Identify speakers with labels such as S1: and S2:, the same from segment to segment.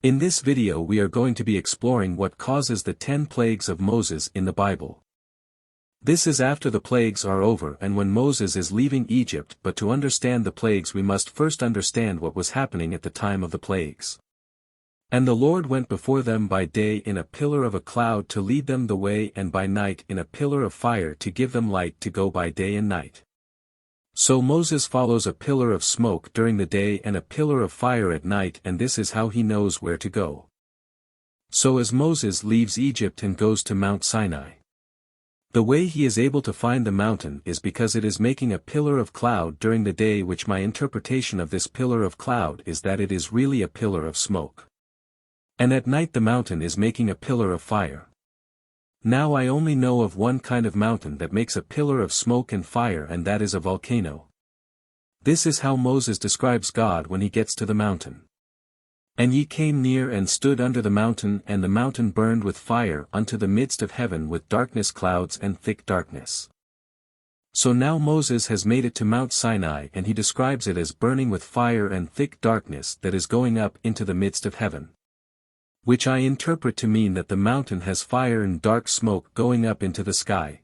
S1: In this video we are going to be exploring what causes the 10 plagues of Moses in the Bible. This is after the plagues are over and when Moses is leaving Egypt, but to understand the plagues we must first understand what was happening at the time of the plagues. And the Lord went before them by day in a pillar of a cloud to lead them the way, and by night in a pillar of fire to give them light to go by day and night. So Moses follows a pillar of smoke during the day and a pillar of fire at night, and this is how he knows where to go. So as Moses leaves Egypt and goes to Mount Sinai, the way he is able to find the mountain is because it is making a pillar of cloud during the day, which my interpretation of this pillar of cloud is that it is really a pillar of smoke. And at night the mountain is making a pillar of fire. Now I only know of one kind of mountain that makes a pillar of smoke and fire, and that is a volcano. This is how Moses describes God when he gets to the mountain. And ye came near and stood under the mountain, and the mountain burned with fire unto the midst of heaven with darkness, clouds and thick darkness. So now Moses has made it to Mount Sinai, and he describes it as burning with fire and thick darkness that is going up into the midst of heaven. Which I interpret to mean that the mountain has fire and dark smoke going up into the sky.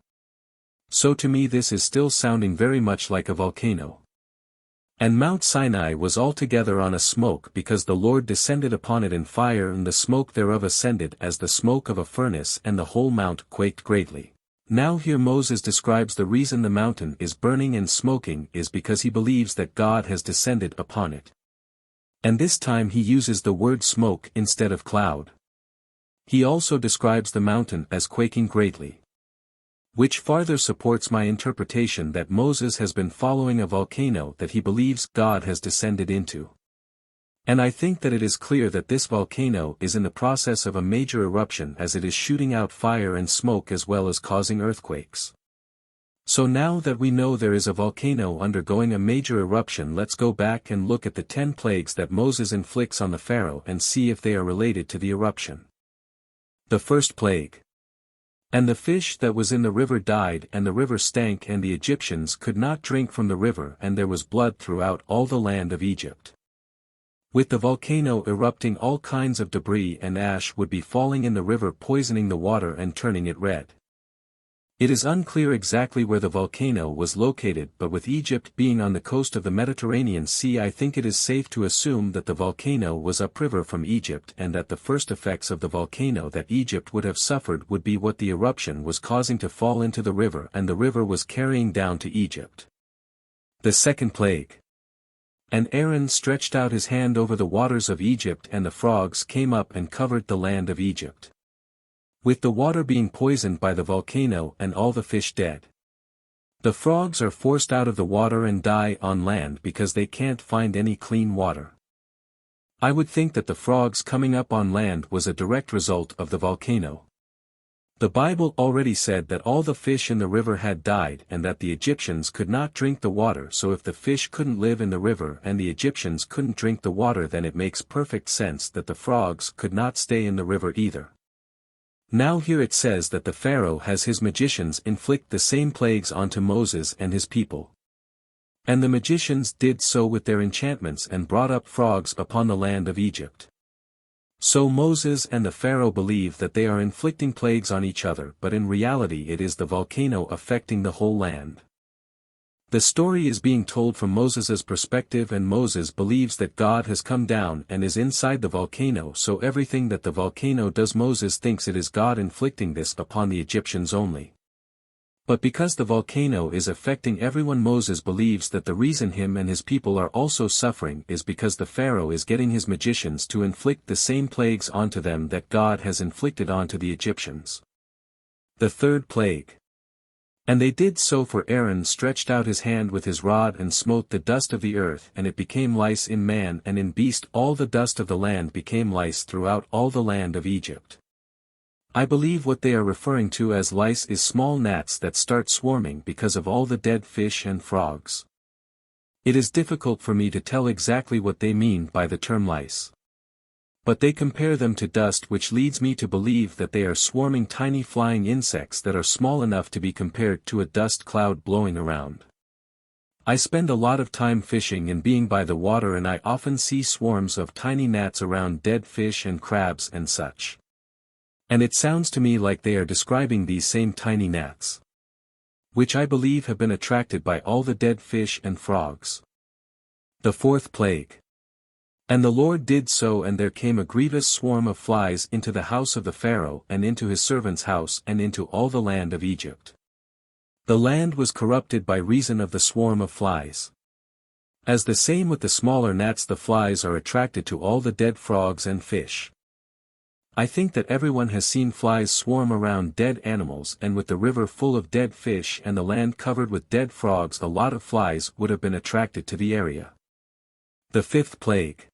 S1: So to me this is still sounding very much like a volcano. And Mount Sinai was altogether on a smoke because the Lord descended upon it in fire, and the smoke thereof ascended as the smoke of a furnace, and the whole mount quaked greatly. Now here Moses describes the reason the mountain is burning and smoking is because he believes that God has descended upon it. And this time he uses the word smoke instead of cloud. He also describes the mountain as quaking greatly, which farther supports my interpretation that Moses has been following a volcano that he believes God has descended into. And I think that it is clear that this volcano is in the process of a major eruption, as it is shooting out fire and smoke as well as causing earthquakes. So now that we know there is a volcano undergoing a major eruption, let's go back and look at the 10 plagues that Moses inflicts on the Pharaoh and see if they are related to the eruption. The first plague. And the fish that was in the river died, and the river stank, and the Egyptians could not drink from the river, and there was blood throughout all the land of Egypt. With the volcano erupting, all kinds of debris and ash would be falling in the river, poisoning the water and turning it red. It is unclear exactly where the volcano was located, but with Egypt being on the coast of the Mediterranean Sea, I think it is safe to assume that the volcano was upriver from Egypt, and that the first effects of the volcano that Egypt would have suffered would be what the eruption was causing to fall into the river, and the river was carrying down to Egypt. The second plague. And Aaron stretched out his hand over the waters of Egypt, and the frogs came up and covered the land of Egypt, with the water being poisoned by the volcano and all the fish dead. The frogs are forced out of the water and die on land because they can't find any clean water. I would think that the frogs coming up on land was a direct result of the volcano. The Bible already said that all the fish in the river had died and that the Egyptians could not drink the water, so if the fish couldn't live in the river and the Egyptians couldn't drink the water, then it makes perfect sense that the frogs could not stay in the river either. Now here it says that the Pharaoh has his magicians inflict the same plagues onto Moses and his people. And the magicians did so with their enchantments and brought up frogs upon the land of Egypt. So Moses and the Pharaoh believe that they are inflicting plagues on each other, but in reality it is the volcano affecting the whole land. The story is being told from Moses' perspective, and Moses believes that God has come down and is inside the volcano, so everything that the volcano does, Moses thinks it is God inflicting this upon the Egyptians only. But because the volcano is affecting everyone, Moses believes that the reason him and his people are also suffering is because the Pharaoh is getting his magicians to inflict the same plagues onto them that God has inflicted onto the Egyptians. The third plague. And they did so, for Aaron stretched out his hand with his rod and smote the dust of the earth, and it became lice in man and in beast. All the dust of the land became lice throughout all the land of Egypt. I believe what they are referring to as lice is small gnats that start swarming because of all the dead fish and frogs. It is difficult for me to tell exactly what they mean by the term lice. But they compare them to dust, which leads me to believe that they are swarming tiny flying insects that are small enough to be compared to a dust cloud blowing around. I spend a lot of time fishing and being by the water, and I often see swarms of tiny gnats around dead fish and crabs and such. And it sounds to me like they are describing these same tiny gnats, which I believe have been attracted by all the dead fish and frogs. The fourth plague. And the Lord did so, and there came a grievous swarm of flies into the house of the Pharaoh and into his servant's house and into all the land of Egypt. The land was corrupted by reason of the swarm of flies. As the same with the smaller gnats, the flies are attracted to all the dead frogs and fish. I think that everyone has seen flies swarm around dead animals, and with the river full of dead fish and the land covered with dead frogs, a lot of flies would have been attracted to the area. The fifth plague.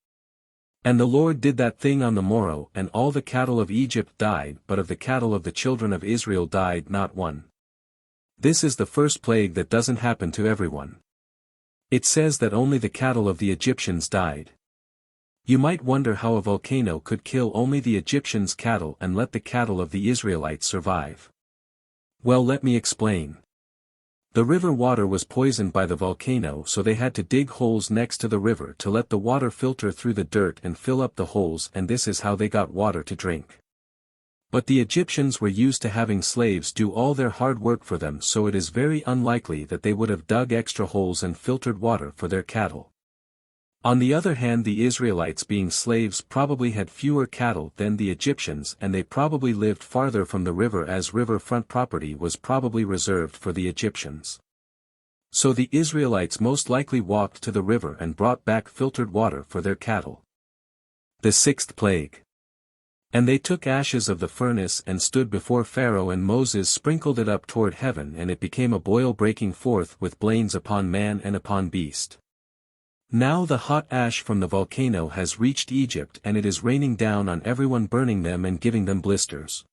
S1: And the Lord did that thing on the morrow, and all the cattle of Egypt died, but of the cattle of the children of Israel died not one. This is the first plague that doesn't happen to everyone. It says that only the cattle of the Egyptians died. You might wonder how a volcano could kill only the Egyptians' cattle and let the cattle of the Israelites survive. Well, let me explain. The river water was poisoned by the volcano, so they had to dig holes next to the river to let the water filter through the dirt and fill up the holes, and this is how they got water to drink. But the Egyptians were used to having slaves do all their hard work for them, so it is very unlikely that they would have dug extra holes and filtered water for their cattle. On the other hand, the Israelites, being slaves, probably had fewer cattle than the Egyptians, and they probably lived farther from the river, as riverfront property was probably reserved for the Egyptians. So the Israelites most likely walked to the river and brought back filtered water for their cattle. The sixth plague. And they took ashes of the furnace and stood before Pharaoh, and Moses sprinkled it up toward heaven, and it became a boil breaking forth with blains upon man and upon beast. Now the hot ash from the volcano has reached Egypt, and it is raining down on everyone, burning them and giving them blisters.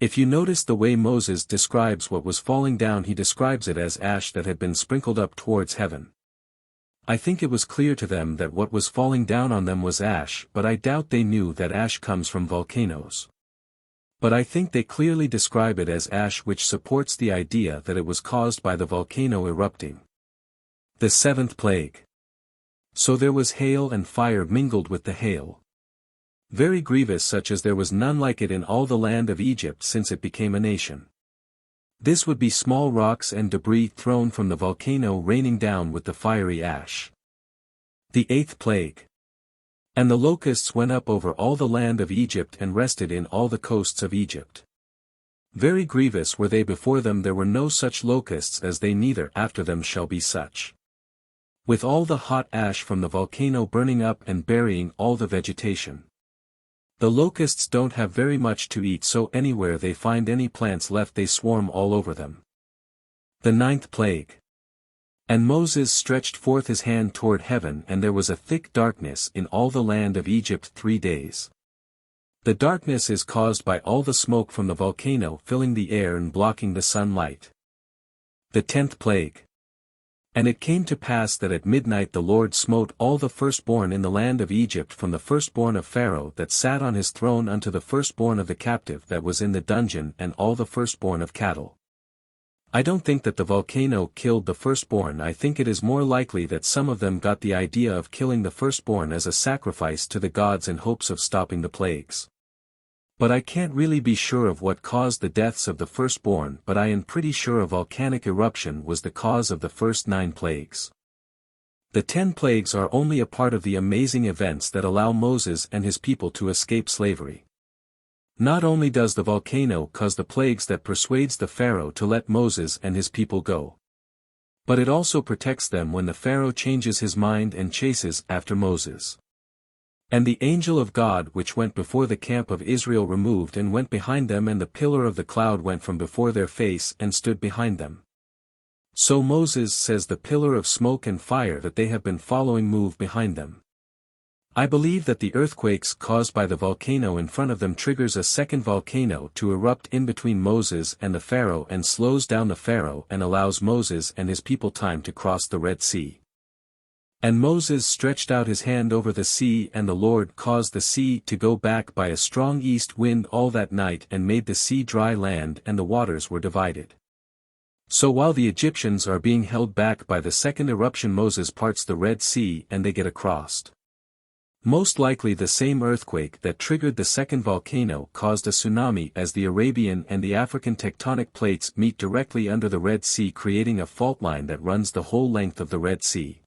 S1: If you notice the way Moses describes what was falling down, he describes it as ash that had been sprinkled up towards heaven. I think it was clear to them that what was falling down on them was ash, but I doubt they knew that ash comes from volcanoes. But I think they clearly describe it as ash, which supports the idea that it was caused by the volcano erupting. The seventh plague. So there was hail and fire mingled with the hail. Very grievous, such as there was none like it in all the land of Egypt since it became a nation. This would be small rocks and debris thrown from the volcano raining down with the fiery ash. The eighth plague. And the locusts went up over all the land of Egypt and rested in all the coasts of Egypt. Very grievous were they. Before them there were no such locusts as they, neither after them shall be such. With all the hot ash from the volcano burning up and burying all the vegetation. The locusts don't have very much to eat, so anywhere they find any plants left they swarm all over them. The ninth plague. And Moses stretched forth his hand toward heaven, and there was a thick darkness in all the land of Egypt 3 days. The darkness is caused by all the smoke from the volcano filling the air and blocking the sunlight. The 10th plague. And it came to pass that at midnight the Lord smote all the firstborn in the land of Egypt, from the firstborn of Pharaoh that sat on his throne unto the firstborn of the captive that was in the dungeon, and all the firstborn of cattle. I don't think that the volcano killed the firstborn. I think it is more likely that some of them got the idea of killing the firstborn as a sacrifice to the gods in hopes of stopping the plagues. But I can't really be sure of what caused the deaths of the firstborn, but I am pretty sure a volcanic eruption was the cause of the first 9 plagues. The 10 plagues are only a part of the amazing events that allow Moses and his people to escape slavery. Not only does the volcano cause the plagues that persuades the Pharaoh to let Moses and his people go, but it also protects them when the Pharaoh changes his mind and chases after Moses. And the angel of God which went before the camp of Israel removed and went behind them, and the pillar of the cloud went from before their face and stood behind them. So Moses says the pillar of smoke and fire that they have been following moved behind them. I believe that the earthquakes caused by the volcano in front of them triggers a second volcano to erupt in between Moses and the Pharaoh and slows down the Pharaoh and allows Moses and his people time to cross the Red Sea. And Moses stretched out his hand over the sea, and the Lord caused the sea to go back by a strong east wind all that night, and made the sea dry land, and the waters were divided. So while the Egyptians are being held back by the second eruption, Moses parts the Red Sea and they get across. Most likely the same earthquake that triggered the second volcano caused a tsunami as the Arabian and the African tectonic plates meet directly under the Red Sea, creating a fault line that runs the whole length of the Red Sea.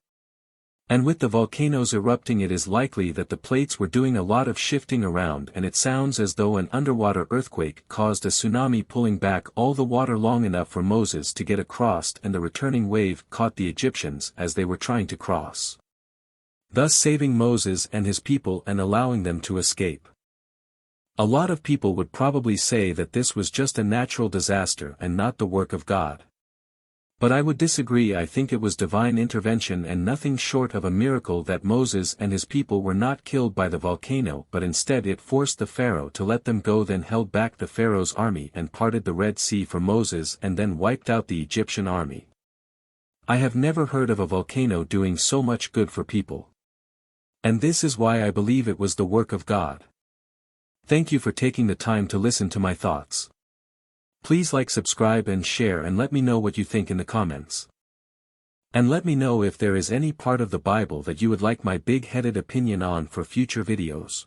S1: And with the volcanoes erupting, it is likely that the plates were doing a lot of shifting around, and it sounds as though an underwater earthquake caused a tsunami, pulling back all the water long enough for Moses to get across, and the returning wave caught the Egyptians as they were trying to cross, thus saving Moses and his people and allowing them to escape. A lot of people would probably say that this was just a natural disaster and not the work of God. But I would disagree. I think it was divine intervention and nothing short of a miracle that Moses and his people were not killed by the volcano, but instead it forced the Pharaoh to let them go, then held back the Pharaoh's army and parted the Red Sea for Moses, and then wiped out the Egyptian army. I have never heard of a volcano doing so much good for people. And this is why I believe it was the work of God. Thank you for taking the time to listen to my thoughts. Please like, subscribe and share, and let me know what you think in the comments. And let me know if there is any part of the Bible that you would like my big-headed opinion on for future videos.